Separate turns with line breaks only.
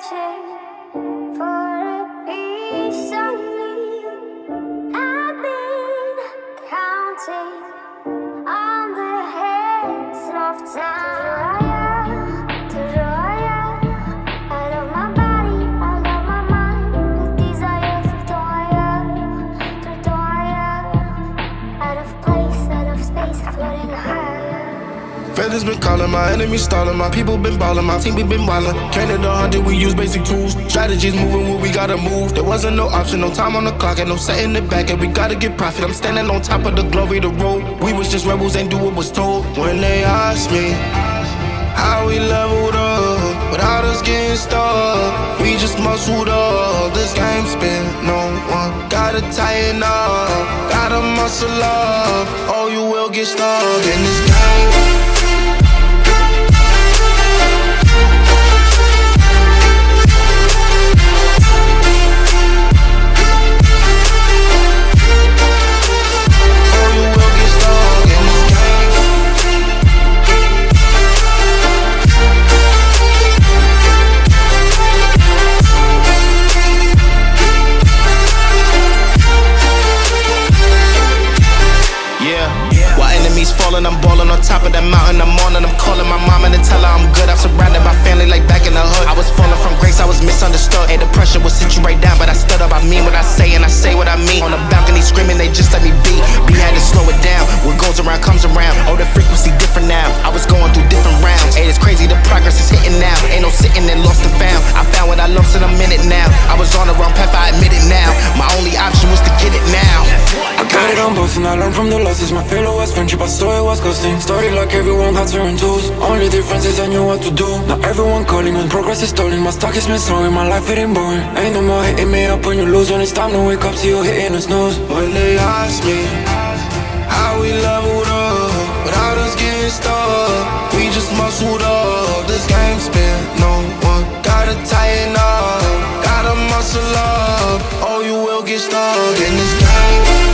searching for a piece of me. I've been counting on the hands of time to draw you out of my body, out of my mind, with desire to draw you out of place, out of space, floating higher.
Feathers been calling, my enemies stalling, my people been ballin', my team we been wildin'. Can't the 100, we use basic tools. Strategies moving where we gotta move. There wasn't no option, no time on the clock, and no setting it back, and we gotta get profit. I'm standing on top of the glory, the road. We was just rebels, ain't do what was told. When they asked me how we leveled up, without us getting stuck, we just muscled up. This game spin, no one gotta tighten up, gotta muscle up, or you will get stuck in this game. Falling, I'm balling on top of that mountain. I'm on and I'm calling my mama to tell her I'm good. I'm surrounded by family like back in the hood. I was falling from grace, I was misunderstood. Hey, the pressure will sit you right down, but I stood up. I mean what I say and I say what I mean. On the balcony screaming, they just let me be. We had to slow it down. What goes around comes around. Oh, the frequency different now. I was going through different rounds. Hey, it's crazy, the progress is hitting now. Ain't no sitting and lost and found. I found what I lost in a minute now. I was on the wrong path, I admit it now. My only option was to get it now.
I got it on both and I learned from the losses. My failure was friendship, I saw it was costing. Started like everyone had certain tools. Only difference is I knew what to do. Now everyone calling when progress is stalling. My stock is slowing, my life getting boring. Ain't no more hitting me up when you lose. When it's time to wake up, see you hitting the snooze.
When they ask me how we leveled up, without us getting stuck, we just muscled up. This game spin, no one gotta tighten up, gotta muscle up, or you will get stuck in this game.